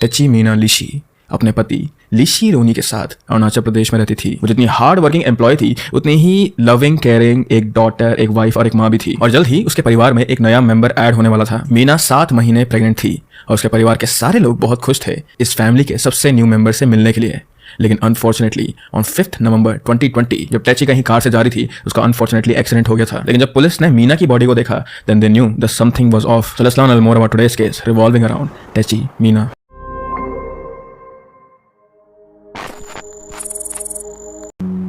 टेची मीना लीशी अपने पति लीशी रोनी के साथ अरुणाचल प्रदेश में रहती थी। वो जितनी हार्ड वर्किंग एम्प्लॉय थी उतनी ही लविंग केयरिंग एक डॉटर, एक वाइफ और एक माँ भी थी। और जल्द ही उसके परिवार में एक नया मेंबर ऐड होने वाला था। मीना 7 महीने प्रेग्नेंट थी और उसके परिवार के सारे लोग बहुत खुश थे इस फैमिली के सबसे न्यू मेंबर से मिलने के लिए। लेकिन अनफॉर्चुनेटली ऑन 5 नवंबर 2020 जब टेची कहीं कार से जा रही थी उसका अनफॉर्चुनेटली एक्सीडेंट हो गया था। लेकिन जब पुलिस ने मीना की बॉडी को देखा then they knew that something was off. So let's learn more about today's case revolving around techie Meena.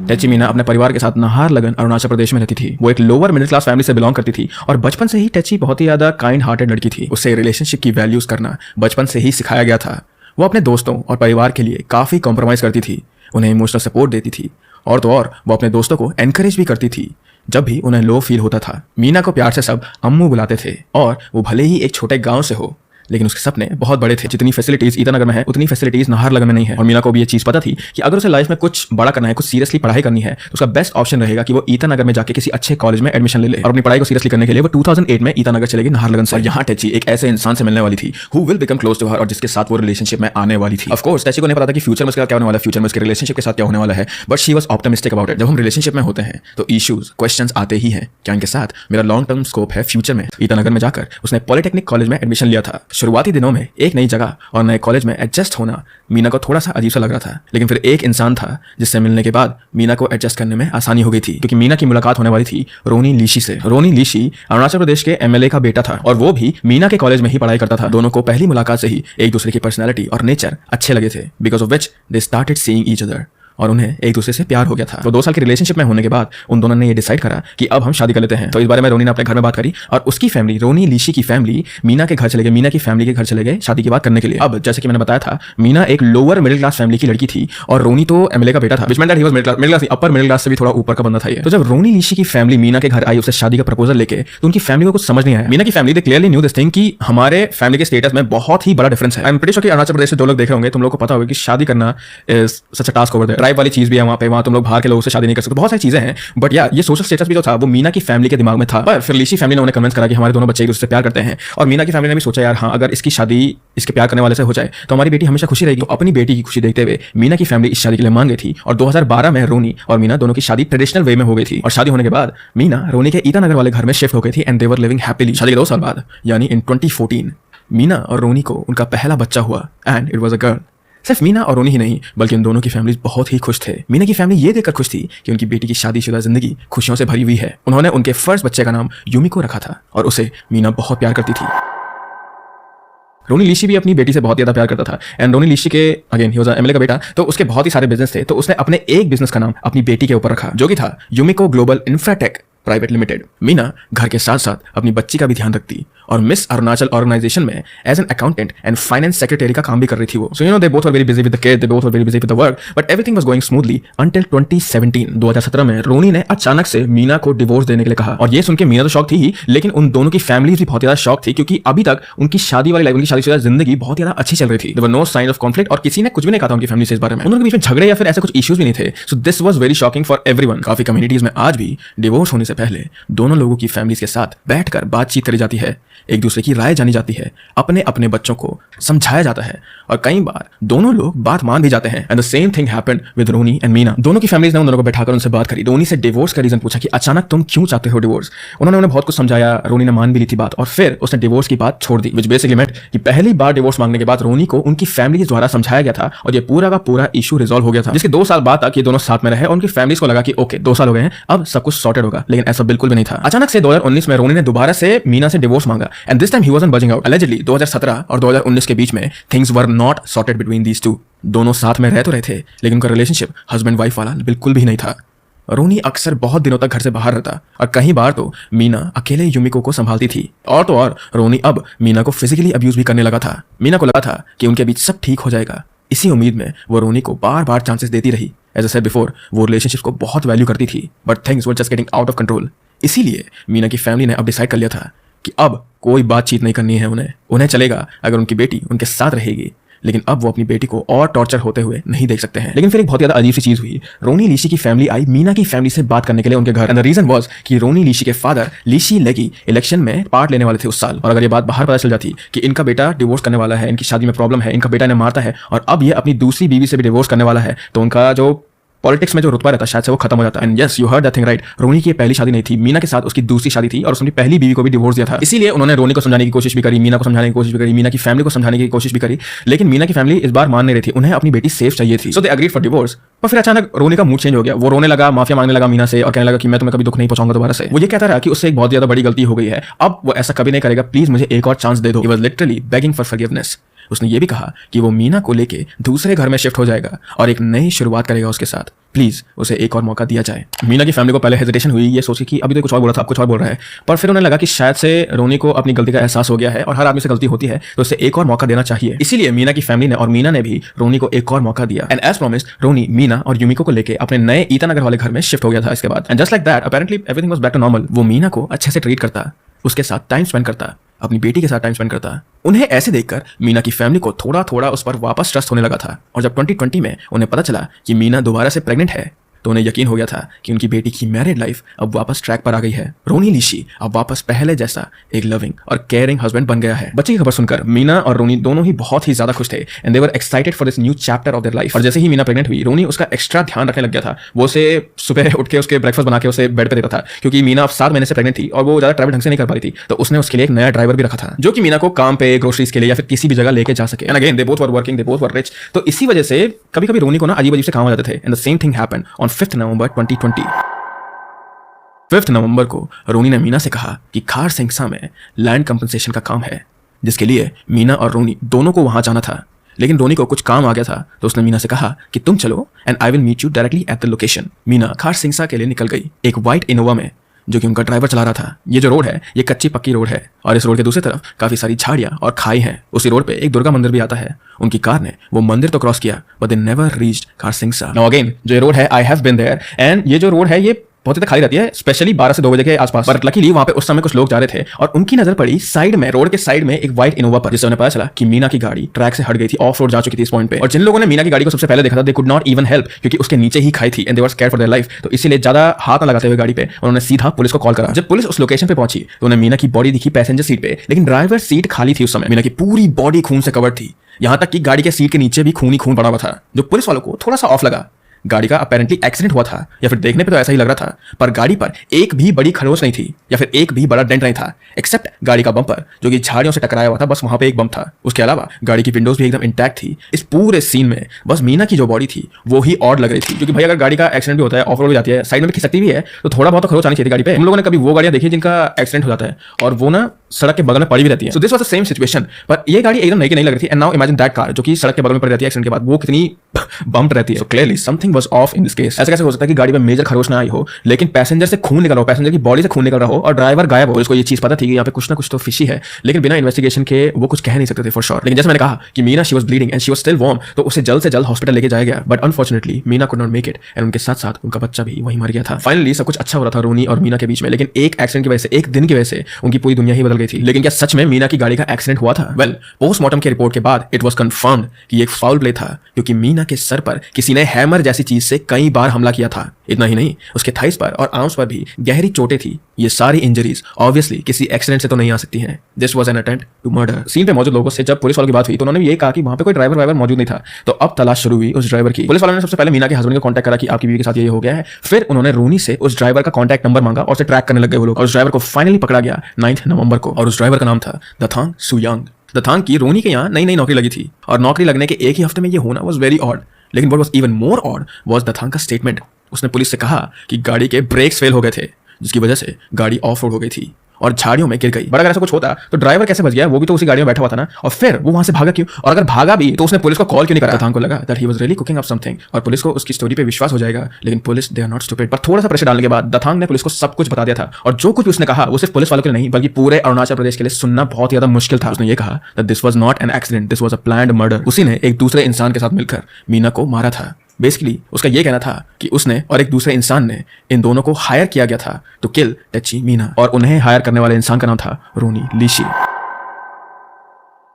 Techie Meena अपने परिवार के साथ नाहरलगन अरुणाचल प्रदेश में रहती थी। वो एक लोअर मिडिल क्लास फैमिली से बिलोंग करती थी और बचपन से ही टेची बहुत ही ज्यादा काइंड हार्टेड लड़की थी। उसे रिलेशनशिप की वैल्यूज करना बचपन से ही सिखाया गया था। वो अपने दोस्तों और परिवार के लिए काफी कॉम्प्रोमाइज करती थी, उन्हें इमोशनल सपोर्ट देती थी और तो और वो अपने दोस्तों को एनकरेज भी करती थी जब भी उन्हें लो फील होता था। मीना को प्यार से सब अम्मू बुलाते थे और वो भले ही एक छोटे गांव से हो लेकिन उसके सपने बहुत बड़े थे। जितनी फैसिलिटीज ईटानगर में है उतनी फैसिलिटीज नाहरलगन में नहीं है। और मीना को भी ये चीज पता थी कि अगर उसे लाइफ में कुछ बड़ा करना है, कुछ सीरियसली पढ़ाई करनी है तो उसका बेस्ट ऑप्शन रहेगा कि वो ईटानगर में जाके किसी अच्छे कॉलेज में एडमिशन ले ले। और अपनी पढ़ाई को सीरियसली करने के लिए वो 2008 में ईटानगर चलेगी नाहरलगन से। और यहाँ टेची एक ऐसे इंसान से मिलने वाली थी who will become close to her और जिसके साथ वो रिलेशनशिप में आने वाली थी। ऑफ कोर्स टेची को नहीं पता था कि फ्यूचर में उसका क्या होने वाला है, फ्यूचर में उसके रिलेशनशिप के साथ क्या होने वाला है, but she was optimistic about it. जब हम रिलेशनशिप में होते हैं तो इश्यूज, क्वेश्चंस आते ही हैं। क्या इनके साथ मेरा लॉन्ग टर्म स्कोप है फ्यूचर में? ईटानगर में जाकर उसने पॉलिटेक्निक कॉलेज में एडमिशन लिया था। शुरुआती दिनों में एक नई जगह और नए कॉलेज में एडजस्ट होना मीना को थोड़ा सा अजीब सा लग रहा था। लेकिन फिर एक इंसान था जिससे मिलने के बाद मीना को एडजस्ट करने में आसानी हो गई थी, क्योंकि मीना की मुलाकात होने वाली थी रोनी लीशी से। रोनी लीशी अरुणाचल प्रदेश के एमएलए का बेटा था और वो भी मीना के कॉलेज में ही पढ़ाई करता था। दोनों को पहली मुलाकात से ही एक दूसरे की पर्सनैलिटी और नेचर अच्छे लगे थे, because of which they started seeing each other और उन्हें एक दूसरे से प्यार हो गया था। तो 2 साल की रिलेशनशिप में होने के बाद उन दोनों ने ये डिसाइड करा कि अब हम शादी कर लेते हैं। तो इस बारे में रोनी ने अपने घर में बात करी और उसकी फैमिली, रोनी लीशी की फैमिली मीना के घर चले गए, मीना की फैमिली के घर चले गए शादी की बात करने के लिए। अब जैसे कि मैंने बताया था मीना एक लोअर मिडिल क्लास फैमिली की लड़की थी और रोनी तो एमएलए का बेटा था, which meant that he was middle class, upper middle class से भी थोड़ा ऊपर का बंदा था ये। तो जब रोनी लीशी की फैमिली मीना के घर आई उससे शादी का प्रपोजल लेके तो उनकी फैमिली को कुछ समझ नहीं आया। मीना की family they clearly new this thing कि हमारे फैमिली के स्टेटस में बहुत ही बड़ा डिफरेंस है। आई एम प्रीटी श्योर कि अरुणाचल प्रदेश से जो लोग देख रहे होंगे तुम लोगों को पता होगा कि शादी करना is such a task over there. Drive वाली चीज भी है वहाँ पे, वहाँ तुम लोग बाहर के लोगों से शादी नहीं कर सकते, बहुत सारी चीजें हैं। बट या ये सोशल स्टेटस भी जो था वो मीना की फैमिली के दिमाग में था। पर फिर लीशी फैमिली ने उन्हें कन्विंस करा कि हमारे दोनों बच्चे एक दूसरे से प्यार करते हैं और मीना की फैमिली ने भी सोचा यार हाँ अगर इसकी शादी इसके प्यार करने वाले से हो जाए तो हमारी बेटी हमेशा खुशी रहेगी। तो अपनी बेटी की खुशी देखते हुए मीना की फैमिली इस शादी के लिए मान गई थी और 2012 में रोनी और मीना दोनों की शादी ट्रेडिशनल वे में हो गई थी। और शादी होने के बाद मीना रोनी के ईटानगर वाले घर में शिफ्ट हो गई थी and they were living happily. शादी के 2 साल बाद यानी इन 2014 मीना और रोनी को उनका पहला बच्चा हुआ and it was a girl. सिर्फ मीना और रोनी ही नहीं बल्कि उन दोनों की फैमिलीज बहुत ही खुश थे। मीना की फैमिली ये देखकर खुश थी कि उनकी बेटी की शादीशुदा जिंदगी खुशियों से भरी हुई है। उन्होंने उनके फर्स्ट बच्चे का नाम यूमिको रखा था और उसे मीना बहुत प्यार करती थी। रोनी लीशी भी अपनी बेटी से बहुत ज्यादा प्यार करता था एंड रोनी लीशी के अगेन ही वाज एमएलए का बेटा, तो उसके बहुत ही सारे बिजनेस थे। तो उसने अपने एक बिजनेस का नाम अपनी बेटी के ऊपर रखा जो कि था Yumiko global infratech private limited. Meena घर के साथ साथ अपनी बच्ची का भी ध्यान रखती और मिस अरुणाचल ऑर्गेनाइजेशन में as an accountant and finance secretary का काम भी कर रही थी वो। So you know they both were very busy with the kid, they both were very busy with the work, but everything was going smoothly until 2017 में रोनी ने अचानक से मीना को डिवोर्स देने के लिए कहा। और ये सुन के मीना तो शॉक थी ही, लेकिन उन दोनों की फैमिलीज भी बहुत ज्यादा शॉक थी क्योंकि अभी तक उनकी शादी वाली लाइफ, उनकी शादीशुदा जिंदगी बहुत ज्यादा अच्छी चल रही थी। There were no sign of conflict और किसी ने कुछ भी नहीं कहा था उनकी फैमिली से इस बारे में। उनके बीच में झगड़े या फिर ऐसे कुछ इश्यूज भी नहीं थे। So this was very shocking for everyone. काफी कम्युनिटीज में आज भी डिवोर्स होने से पहले दोनों लोगों की फैमिलीज के साथ बैठकर बातचीत करी जाती है, एक दूसरे की राय जानी जाती है, अपने अपने बच्चों को समझाया जाता है और कई बार दोनों लोग बात मान भी जाते हैं। And the same thing happened with Ronnie and Meena. दोनों की फैमिलीज ने उन दोनों को बैठाकर उनसे बात करी, रोनी से डिवोर्स का रीजन पूछा कि अचानक तुम क्यों चाहते हो डिवोर्स। उन्होंने उन्हें बहुत कुछ समझाया, रोनी ने मान भी ली थी बात और फिर उसने डिवोर्स की बात छोड़ दी, विच बेसिकली मेंट कि पहली बार डिवोर्स मांगने के बाद रोनी को उनकी फैमिली द्वारा समझाया गया था और ये पूरा का पूरा इशू रिजॉल्व हो गया था। जिसके 2 साल बाद तक ये दोनों साथ में रहे और उनकी फैमिलीज को लगा कि ओके 2 साल हो गए हैं अब सब कुछ सॉर्टेड होगा, लेकिन ऐसा बिल्कुल भी नहीं था। अचानक से 2019 में रोनी ने दोबारा से मीना से डिवोर्स मांगा and this time he wasn't buzzing out. Allegedly 2017 और 2019 के बीच में things were not sorted between these two. दोनों साथ में रह तो रहे थे लेकिन उनका रिलेशनशिप हस्बैंड वाइफ वाला बिल्कुल भी नहीं था। रोनी अक्सर बहुत दिनों तक घर से बाहर रहता और कई बार तो मीना अकेले यूमिको को संभालती थी। और तो और रोनी अब मीना को फिजिकली अब्यूज भी करने लगा था। मीना को लगा था कि उनके बीच सब ठीक हो जाएगा, इसी उम्मीद में वो रोनी को बार बार चांसेस देती रही। एज आई सेड बिफोर, वो रिलेशनशिप को बहुत वैल्यू करती थी but things were just getting out of control. इसीलिए मीना की फैमिली ने अब डिसाइड कर लिया था कि अब कोई बातचीत नहीं करनी है उन्हें चलेगा अगर उनकी बेटी उनके साथ रहेगी। लेकिन अब वो अपनी बेटी को और टॉर्चर होते हुए नहीं देख सकते हैं। लेकिन फिर एक बहुत ज्यादा अजीब सी चीज हुई। रोनी लीशी की फैमिली आई मीना की फैमिली से बात करने के लिए उनके घर, एंड द रीजन वाज कि रोनी लीशी के फादर लीशी लेगी इलेक्शन में पार्ट लेने वाले थे उस साल, और अगर ये बात बाहर पता चल जाती कि इनका बेटा डिवोर्स करने वाला है, इनकी शादी में प्रॉब्लम है, इनका बेटा इन्हें मारता है और अब ये अपनी दूसरी बीवी से भी डिवोर्स करने वाला है, तो उनका जो पॉलिटिक्स में जो रुतबा रहता शायद से वो खत्म हो जाता है। And yes, you heard that thing right, Ronnie की पहली शादी नहीं थी, मीना के साथ उसकी दूसरी शादी थी और उसने पहली बीवी को भी डिवोर्स दिया था। इसीलिए उन्होंने रोनी को समझाने की कोशिश भी करी, मीना को समझाने की कोशिश भी करी, मीना की फैमिली को समझाने की कोशिश भी करी, लेकिन मीना की फैमिली इस बार मान नहीं रही थी, उन्हें अपनी बेटी सेफ चाहिए थी। सो दे एग्रीड फॉर डिवोर्स। पर फिर अचानक रोनी का मूड चेंज हो गया, वो रोने लगा, माफिया मांगने लगा मीना से और कहने लगा कि मैं तुम्हें कभी दुख नहीं पहुंचाऊंगा दोबारा से। वो ये कहता रहा कि उससे एक बहुत ज्यादा बड़ी गलती हो गई है, अब वो ऐसा कभी नहीं करेगा, प्लीज मुझे एक और चांस दे दो। He was literally begging for forgiveness. उसने ये भी कहा कि वो मीना को लेके दूसरे घर में शिफ्ट हो जाएगा और एक नई शुरुआत करेगा उसके साथ, प्लीज उसे एक और मौका दिया जाए। मीना की फैमिली को पहले हेजिटेशन हुई, ये सोची कि अभी तो कुछ और बोला था, अब कुछ और बोल रहा है, पर फिर उन्हें लगा कि शायद से रोनी को अपनी गलती का एहसास हो गया है और हर आदमी से गलती होती है, तो उसे एक और मौका देना चाहिए। इसीलिए मीना की फैमिली ने और मीना ने भी रोनी को एक और मौका दिया। एंड एज प्रॉमिस्ड, रोनी मीना और यूमिको को लेकर अपने नए ईटानगर वाले घर में शिफ्ट हो गया था इसके बाद। And just like that apparently everything was back to normal. वो मीना को अच्छे से ट्रीट करता, उसके साथ टाइम स्पेंड करता, अपनी बेटी के साथ टाइम स्पेंड करता। उन्हें ऐसे देखकर मीना की फैमिली को थोड़ा थोड़ा उस पर वापस ट्रस्ट होने लगा था, और जब 2020 में उन्हें पता चला कि मीना दोबारा से प्रेग्नेंट है, तो उन्हें यकीन हो गया था कि उनकी बेटी की मैरिड लाइफ अब वापस ट्रैक पर आ गई है। रोनी लीशी अब वापस पहले जैसा एक लविंग और केयरिंग हस्बैंड बन गया है। बच्चे की खबर सुनकर मीना और रोनी दोनों ही बहुत ही ज्यादा खुश थे, and they were excited for this new chapter of their life. और जैसे ही मीना प्रेग्नेंट हुई, रोनी उसका एक्स्ट्रा ध्यान रखने लग गया था। वो उसे सुबह उठ के उसके ब्रेकफास्ट बना के उसे बेड पे देता था, क्योंकि मीना अब 7 महीने से प्रेग्नेंट थी और वो ज्यादा ट्रैवल ढंग से नहीं कर पा रही थी, तो उसने उसके लिए एक नया ड्राइवर भी रखा था, जो कि मीना को काम पे, ग्रोसरीज के लिए या फिर किसी भी जगह लेके जा सके। And again they both were working, they both were rich, तो इसी वजह से कभी कभी रोनी को ना अजीब अजीब से काम हो जाते थे। And the same thing happened on 5 नवंबर 2020। 5 नवंबर को रोनी ने मीना से कहा कि खार सिंगसा में लैंड कंपनसेशन का काम है, जिसके लिए मीना और रोनी दोनों को वहां जाना था। लेकिन रोनी को कुछ काम आ गया था, तो उसने मीना से कहा कि तुम चलो and I will meet you directly at the location. Meena खार सिंगसा के लिए निकल गई, एक व्हाइट इनोवा में, जो कि उनका ड्राइवर चला रहा था। ये जो रोड है, ये कच्ची पक्की रोड है और इस रोड के दूसरी तरफ काफी सारी झाड़ियां और खाई हैं। उसी रोड पे एक दुर्गा मंदिर भी आता है। उनकी कार ने वो मंदिर तो क्रॉस किया, बट दे नेवर रीच्ड खार सिंगसा। नाउ अगेन, जो ये रोड है, I have been there, and ये जो रोड है ये बहुत ही खाली रहती है, स्पेशली 12 से 2 बजे के आसपास। पर लकीली वहां पे उस समय कुछ लोग जा रहे थे और उनकी नजर पड़ी साइड में, रोड के साइड में एक व्हाइट इनोवा पर, जिससे उन्हें पता चला कि मीना की गाड़ी ट्रैक से हट गई थी, ऑफ रोड जा चुकी थी इस पॉइंट पे। और जिन लोगों ने मीना की गाड़ी को सबसे पहले देखा था, they could not even help, क्योंकि उसके नीचे ही खाई थी and they were scared for their life. तो इसीलिए ज्यादा हाथ न लगाते हुए गाड़ी पे उन्होंने सीधा पुलिस को कॉल करा। जब पुलिस उस लोकेशन पे पहुंची तो उन्हें मीना की बॉडी दिखी पैसेंजर सीट पे, लेकिन ड्राइवर सीट खाली थी उस समय। मीना की पूरी बॉडी खून से कवर्ड थी, यहां तक कि गाड़ी के सीट के नीचे भी खून ही खून पड़ा हुआ था, जो पुलिस वालों को थोड़ा सा ऑफ लगा। गाड़ी का अपेरेंटली एक्सीडेंट हुआ था, या फिर देखने पे तो ऐसा ही लग रहा था, पर गाड़ी पर एक भी बड़ी खरोंच नहीं थी या फिर एक भी बड़ा डेंट नहीं था, एक्सेप्ट गाड़ी का बम्पर जो कि झाड़ियों से टकराया हुआ था, बस वहां पे एक बम था। उसके अलावा गाड़ी की विंडोज भी एकदम इंटैक्ट थी। इस पूरे सीन में बस मीना की जो बॉडी थी वो ही ऑड लग रही थी, क्योंकि भाई अगर गाड़ी का एक्सीडेंट भी होता है, ऑफ रोड भी जाती है, साइड में भी खिसकती भी है, तो थोड़ा बहुत खरोंच आनी चाहिए गाड़ी पे। हम लोगों ने कभी वो गाड़ियां देखी जिनका एक्सीडेंट हो जाता है और वो ना सड़क के बगल में पड़ी भी रहती है। So this was the same situation, पर ये गाड़ी एकदम नई की नहीं लग रही थी। And now imagine that car जो कि सड़क के बगल में पड़ी रहती है एक्सीडेंट के बाद, वो कितनी बम्प्ड रहती है। So clearly something was of in this case. ऐसा कैसे हो सकता है कि गाड़ी में मेजर खरोच ना आई हो, लेकिन पैसेंजर से खून निकल रहा हो, पैसेंजर की बॉडी से खून निकल रहा हो और ड्राइवर गायब हो। उसको ये चीज पता थी कि यहाँ पे कुछ ना कुछ तो फिशी है, लेकिन बिना इन्वेस्टिगेशन के वो कुछ कह नहीं सकते थे फॉर श्योर। लेकिन जैसे मैंने कहा कि Meena she was bleeding and she was still warm, तो उसे जल्द से जल्द हॉस्पिटल लेके जाया गया, but unfortunately Meena could not make it and उनके साथ साथ उनका बच्चा भी वहीं मर गया था। फाइनली सब कुछ अच्छा हो रहा था रोनी और मीना के बीच में, लेकिन एक एक्सीडेंट की वजह से, एक दिन की वजह से उनकी पूरी दुनिया ही बदल गई थी। लेकिन क्या सच में मीना की गाड़ी का एक्सीडेंट हुआ था? वेल, पोस्टमार्टम की रिपोर्ट के बाद इट वाज कंफर्म्ड कि एक फाउल प्ले था, क्योंकि मीना के सर पर किसी ने हैमर जैसी चीज से कई बार हमला किया था। इतना ही नहीं, उसके थाइस पर और आर्म्स पर भी गहरी चोटें थी। ये सारी इंजरीज ऑब्वियसली किसी एक्सीडेंट से तो नहीं आ सकती हैं। This was an attempt to murder. Scene पे मौजूद लोगों से जब पुलिस वालों की बात हुई तो उन्होंने ये कहा कि वहां पे कोई ड्राइवर मौजूद नहीं था। तो अब तलाश शुरू हुई उस ड्राइवर की। पुलिस वालों ने सबसे पहले मीना के हस्बैंड को कांटेक्ट करा कि आपकी बीवी के साथ ये हो गया है। फिर उन्होंने रोनी से उस ड्राइवर का कांटेक्ट नंबर मांगा और उसे ट्रैक करने लग गए वो लोग, और उस ड्राइवर को फाइनली पकड़ा गया 9 नवंबर को। और उस ड्राइवर का नाम था दथांग सुयांग। दथांग की रोनी के यहाँ नई नौकरी लगी थी और नौकरी लगने के एक ही हफ्ते में ये होना वाज वेरी ऑड। लेकिन what was even more odd was Dathang का स्टेटमेंट। उसने पुलिस से कहा कि गाड़ी के ब्रेक्स फेल हो गए थे, जिसकी वजह से गाड़ी ऑफ रोड हो गई थी और झाड़ियों में गिर गई। बट अगर ऐसा कुछ होता तो ड्राइवर कैसे बच गया? वो भी तो उसी गाड़ी में बैठा हुआ था ना, और फिर वो वहां से भागा क्यों? और अगर भागा भी तो उसने पुलिस को कॉल क्यों नहीं करा? दथांग को लगा that he was really cooking up something और पुलिस को उसकी स्टोरी पे विश्वास हो जाएगा। लेकिन police they are not stupid. पर थोड़ा सा प्रेशर डालने के बाद दथांग ने पुलिस को सब कुछ बता दिया था, और जो कुछ भी उसने कहा वो सिर्फ पुलिस वालों के लिए नहीं बल्कि पूरे अरुणाचल प्रदेश के लिए सुनना बहुत ज्यादा मुश्किल था। उसने ये कहा that this was not an accident, this was a planned murder. उसी ने एक दूसरे इंसान के साथ मिलकर मीना को मारा था। बेसिकली उसका यह कहना था कि उसने और एक दूसरे इंसान ने इन दोनों को हायर किया गया था टू किल टेची मीना, और उन्हें हायर करने वाले इंसान का नाम था रोनी लीशी।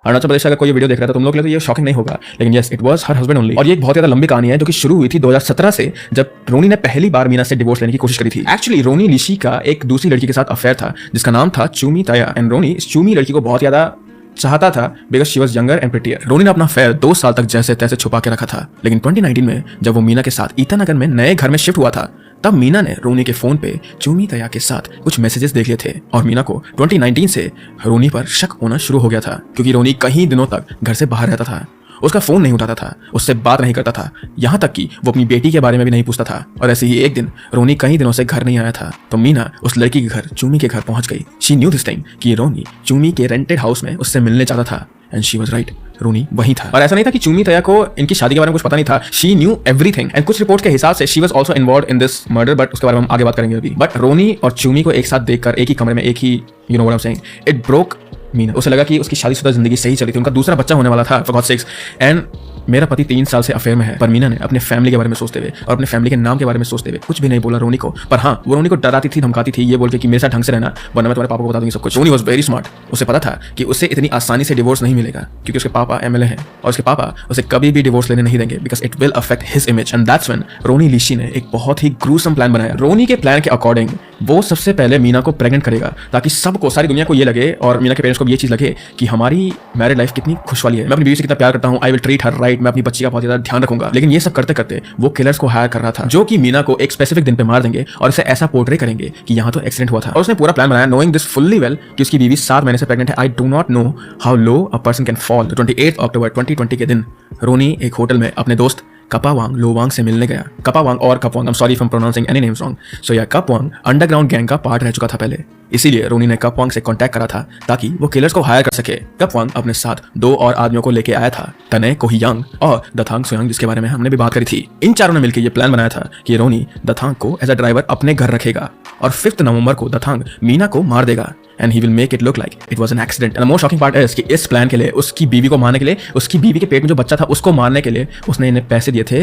अरुणाचल प्रदेश से अगर कोई वीडियो देख रहा था तुम लोग के लिए तो ये शॉकिंग नहीं होगा, लेकिन yes it was her husband only. और ये एक बहुत ज्यादा लंबी कहानी है जो कि शुरू हुई थी 2017 से, जब रोनी ने पहली बार मीना से डिवोर्स लेने की कोशिश करी थी। एक्चुअली रोनी लिशी का एक दूसरी लड़की के साथ अफेयर था जिसका नाम था चूमी ताया, एंड रोनी इस चूमी लड़की को बहुत ज्यादा चाहता था because she was younger and prettier. Ronnie ने अपना अफेयर 2 साल तक जैसे तैसे छुपा के रखा था, लेकिन 2019 में जब वो मीना के साथ ईटानगर में नए घर में शिफ्ट हुआ था तब मीना ने रोनी के फोन पे चूमी तया के साथ कुछ मैसेजेस देख लिए थे और मीना को 2019 से रोनी पर शक होना शुरू हो गया था क्योंकि रोनी कई दिनों तक घर से बाहर रहता था, उसका फोन नहीं उठाता था, उससे बात नहीं करता था, यहाँ तक कि वो अपनी बेटी के बारे में भी नहीं पूछता था। और ऐसे ही एक दिन रोनी कई दिनों से घर नहीं आया था तो मीना उस लड़की के घर चूमी के घर पहुंच गई। शी न्यू दिस टाइम कि रोनी चूमी के रेंटेड हाउस में उससे मिलने चाहता था एंड शी वाज राइट, रोनी वही था। और ऐसा नहीं था कि चूमी तया को इनकी शादी के बारे में कुछ पता नहीं था, शी न्यू एवरीथिंग एंड कुछ रिपोर्ट्स के हिसाब से she was also involved in this murder, but उसके बारे में हम आगे बात करेंगे अभी। बट रोनी और चूमी को एक साथ देखकर एक ही कमरे में एक ही you know what I am saying it broke Meena. उसे लगा कि उसकी शादीशुदा जिंदगी सही चली थी, उनका दूसरा बच्चा होने वाला था फॉर गॉड सेक्स। एंड मेरा पति 3 साल से अफेयर में है, पर मीना ने अपने फैमिली के बारे में सोचते हुए और अपने फैमिली के नाम के बारे में सोचते हुए कुछ भी नहीं बोला रोनी को। पर हाँ, वो रोनी को डराती थी, धमकाती थी, ये बोल के कि मेरे साथ ढंग से रहना वरना मैं तुम्हारे पापा को बता दूंगी सब कुछ। रोनी वाज वेरी स्मार्ट, उसे पता था कि उससे इतनी आसानी से डिवोर्स नहीं मिलेगा क्योंकि उसके पापा एमएलए हैं और उसके पापा उसे कभी भी डिवोर्स लेने नहीं देंगे because it will affect his image. And that's when Ronnie Lishi ने एक बहुत ही ग्रूसम प्लान बनाया। रोनी के प्लान के अकॉर्डिंग वो सबसे पहले मीना को प्रेग्नेंट करेगा ताकि सबको, सारी दुनिया को ये लगे और मीना के पेरेंट्स को भी ये चीज लगे कि हमारी मैरिड लाइफ कितनी खुशहाली है, मैं अपनी बीवी से कितना प्यार करता हूँ, I will treat her right, मैं अपनी बच्ची का बहुत ज्यादा ध्यान रखूंगा। लेकिन ये सब करते करते वो किलर्स को हायर कर रहा था जो कि मीना को एक स्पेसिफिक दिन पे मार देंगे और इसे ऐसा पोर्ट्रे करेंगे कि यहाँ तो एक्सीडेंट हुआ था। और उसने पूरा प्लान बनाया नोइंग दिस फुल्ली वेल कि उसकी बीवी 7 महीने से प्रेग्नेंट है। I do not know how low a person can fall. 28 अक्टूबर 2020 के दिन रोनी एक होटल में अपने दोस्त कपावांग लोवांग से मिलने गया। कपावांग और Kapwang, I am sorry from pronouncing any names wrong. So yeah Kapwang underground gang का पार्ट रह चुका था पहले, इसीलिए रोनी ने कपवांग से कांटेक्ट करा था ताकि वो किलर्स को हायर कर सके। कपवांग अपने साथ 2 और आदमियों को लेके आया था, तने कोहियांग और दथांग सोयांग, जिसके बारे में हमने भी बात करी थी। इन चारों ने मिलकर ये प्लान बनाया था कि रोनी दथांग को एज अ ड्राइवर अपने घर रखेगा और 5 नवंबर को दथांग मीना को मार देगा and he will make it look like it was an accident. And the most shocking part is कि इस प्लान के लिए, उसकी बीवी को मारने के लिए, उसकी बीवी के पेट में जो बच्चा था उसको मारने के लिए उसने इन्हें पैसे दिए थे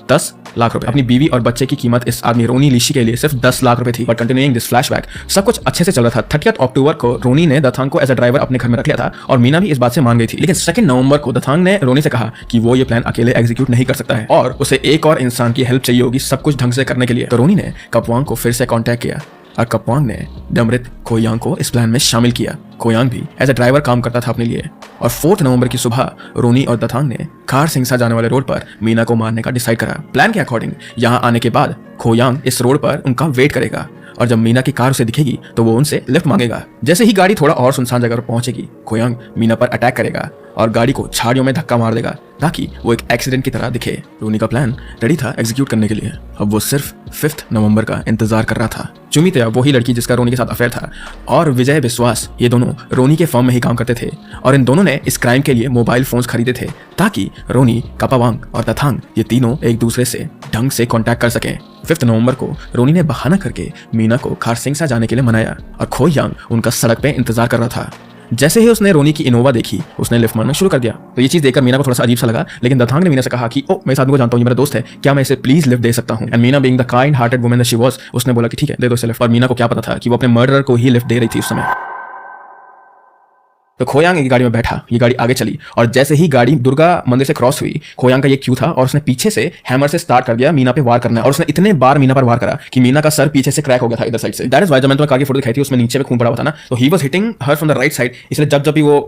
10 लाख रुपए। अपनी बीवी और बच्चे की कीमत इस आदमी रोनी लिशी के लिए सिर्फ 10 लाख रुपए थी। बट कंटिन्यूइंग दिस फ्लैशबैक, सब कुछ अच्छे से चल रहा था। 30 अक्टूबर को रोनी ने दथांग को एज अ ड्राइवर अपने घर में रख लिया था और मीना भी इस बात से मान गई थी। लेकिन 2 नवंबर को दथांग ने रोनी से कहा कि वो ये प्लान अकेले एग्जीक्यूट नहीं कर सकता है और उसे एक और इंसान की हेल्प चाहिए होगी सब कुछ ढंग से करने के लिए। तो रोनी ने कपवांग को फिर से कॉन्टैक्ट किया और कपवांग ने डमरित खोयांग को इस प्लान में शामिल किया। खोयांग भी एज अ ड्राइवर काम करता था अपने लिए। और 4 नवंबर की सुबह रोनी और दथांग ने खार सिंगसा जाने वाले रोड पर मीना को मारने का डिसाइड करा। प्लान के अकॉर्डिंग यहाँ आने के बाद खोयांग इस रोड पर उनका वेट करेगा और जब मीना की कार उसे दिखेगी तो वो उनसे लिफ्ट मांगेगा। जैसे ही गाड़ी थोड़ा और सुनसान जगह पर पहुंचेगी, खोयांग मीना पर अटैक करेगा और गाड़ी को झाड़ियों में धक्का मार देगा ताकि वो एक एक्सीडेंट की तरह दिखे। रोनी का प्लान रेडी था एग्जीक्यूट करने के लिए। अब वो सिर्फ 5 नवंबर का इंतजार कर रहा था। चुमी तया वही लड़की जिसका रोनी के साथ अफेयर था और विजय विश्वास, ये दोनों रोनी के फर्म में ही काम करते थे और इन दोनों ने इस क्राइम के लिए मोबाइल फोन्स खरीदे थे ताकि रोनी, कपावांग और दथांग ये तीनों एक दूसरे से ढंग से कांटेक्ट कर सकें। 5 नवंबर को रोनी ने बहाना करके मीना को खारसिंगसा जाने के लिए मनाया और खोयांग उनका सड़क पे इंतजार कर रहा था। जैसे ही उसने रोनी की इनोवा देखी, उसने लिफ्ट मारना शुरू कर दिया। तो ये चीज देखकर मीना को थोड़ा सा अजीब सा लगा, लेकिन दथांग ने मीना से कहा कि ओ, मैं इस आदमी को जानता हूँ, ये मेरा दोस्त है, क्या मैं इसे प्लीज लिफ्ट दे सकता हूँ? And Meena being the kind hearted woman that she was, उसने बोला कि ठीक है, दे दो इसे लिफ्ट। और मीना को क्या पता था कि वो अपने मर्डरर को ही लिफ्ट दे रही थी उस समय। तो खोयांग की गाड़ी में बैठा, ये गाड़ी आगे चली और जैसे ही गाड़ी दुर्गा मंदिर से क्रॉस हुई, खोयांग का ये क्यू था और उसने पीछे से हैमर से स्टार्ट कर दिया मीना पे वार करना है। और उसने इतने बार मीना पर वार करा कि मीना का सर पीछे से क्रैक हो गया था इधर साइड से। दैट इज व्हाई जब मैंने तुम्हें कार की फोटो दिखाई थी उसमें नीचे में खून पड़ा हुआ था ना, तो he was hitting her from the right side. इसलिए जब भी वो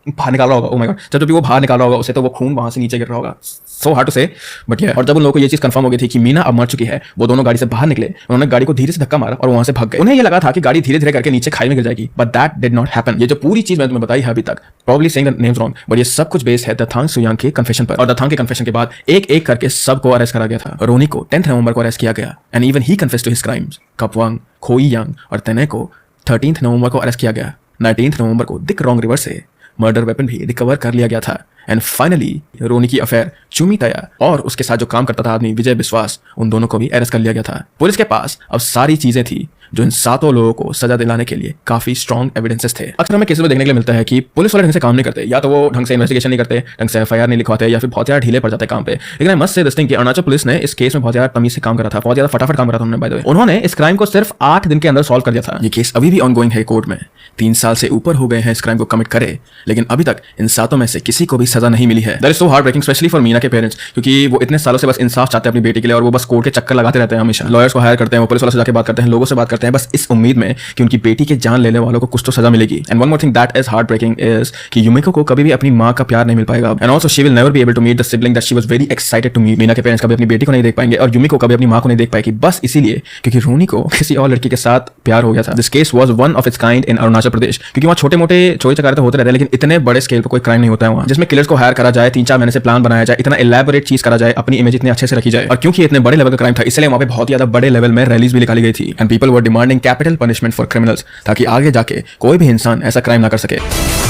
बाहर निकाल रहा होगा, ओ माय गॉड, जब भी वो बाहर निकाल रहा होगा उसे, तो वो खून वहां से नीचे गिर रहा होगा। सो हार्ड टू से, बट ये। और जब उन लोगों को ये चीज कंफर्म हो गई थी कि मीना अब मर चुकी है, वो दोनों गाड़ी से बाहर निकले, उन्होंने गाड़ी को धीरे से धक्का मारा और वहां से भाग गए। उन्हें ये लगा था कि गाड़ी धीरे धीरे करके नीचे खाई में गिर जाएगी, but that did not happen. ये जो पूरी चीज मैंने तुम्हें बताई है अभी तक, probably saying the names wrong, but ये सब कुछ बेस है दथांग सोयांग के कन्फेशन पर। और दथांग के कन्फेशन के बाद एक एक करके सबको अरेस्ट करा गया था। रोनी को 10 नवंबर को अरेस्ट किया गया and even he confessed to his crimes. Kapwang, Khoyang और तने को 13 नवंबर को अरेस्ट किया गया। 19 नवंबर को दिक रोंग रिवर से मर्डर वेपन भी रिकवर कर लिया गया था। एंड फाइनली रोनी की अफेयर चुमी तया और उसके साथ जो काम करता था आदमी विजय विश्वास, उन दोनों को भी अरेस्ट कर लिया गया था। पुलिस के पास अब सारी चीजें थी जो इन 7 लोगों को सजा दिलाने के लिए काफी स्ट्रॉन्ग एविडेंसेस थे। अक्सर हमें केसेस में देखने के लिए मिलता है कि पुलिस वाले ढंग से काम नहीं करते, या तो वो ढंग से इन्वेस्टिगेशन नहीं करते, ढंग से एफआईआर नहीं लिखवाते, या फिर बहुत ज्यादा ढीले पड़ जाते काम पे। लेकिन I must say this thing कि अरुणाचल पुलिस ने इस केस में बहुत ज्यादा तमीज से काम करा था, बहुत ज्यादा फटाफट काम करा था उन्होंने। बाय द वे उन्होंने इस क्राइम को सिर्फ 8 दिन के अंदर सॉल्व कर दिया था। ये केस अभी भी ऑनगोइंग है कोर्ट में, 3 साल से ऊपर हो गए हैं इस क्राइम को कमिट करे, लेकिन अभी तक इन 7 में से किसी को भी सजा नहीं मिली है। That is so heart breaking, specially for Meena के पेरेंट्स, क्योंकि वो इतने सालों से बस इंसाफ चाहते हैं अपनी बेटी के लिए, और वो बस कोर्ट के चक्कर लगाते रहते हैं हमेशा। लॉयर्स को हायर करते हैं, वो पुलिस वालों से जाके बात करते हैं, लोगों से बात करते हैं, बस इस उम्मीद में कि उनकी बेटी के जान लेने वालों को कुछ तो सजा मिलेगी। And one more thing that is heart breaking is कि यूमिको को कभी भी अपनी मां का प्यार नहीं मिल पाएगा। And also she will never be able to meet the sibling that she was very excited to meet. Meena के पेरेंट्स कभी अपनी बेटी को नहीं देख पाएंगे, और यूमिको कभी अपनी मां को नहीं देख पाएगी, बस इसीलिए क्योंकि रोनी को किसी और लड़की के साथ प्यार हो गया था। This case was one of its kind in Arunachal Pradesh, क्योंकि वहाँ छोटे मोटे चोरी चकारे तो होते रहते हैं, लेकिन इतने बड़े स्केल पर कोई क्राइम नहीं होता है वहाँ, जिसमें किलर्स को हायर करा जाए, 3-4 महीने से प्लान बनाया जाए, इतना इलैबोरेट चीज करा जाए, अपनी इमेज इतने अच्छे से रखी जाए। और क्योंकि इतने बड़े लेवल का क्राइम था, इसलिए वहाँ पे बहुत ज्यादा बड़े लेवल में रैलीज भी निकाली गई थी, and people were demanding capital punishment for criminals, ताकि आगे जाके कोई भी इंसान ऐसा क्राइम ना कर सके।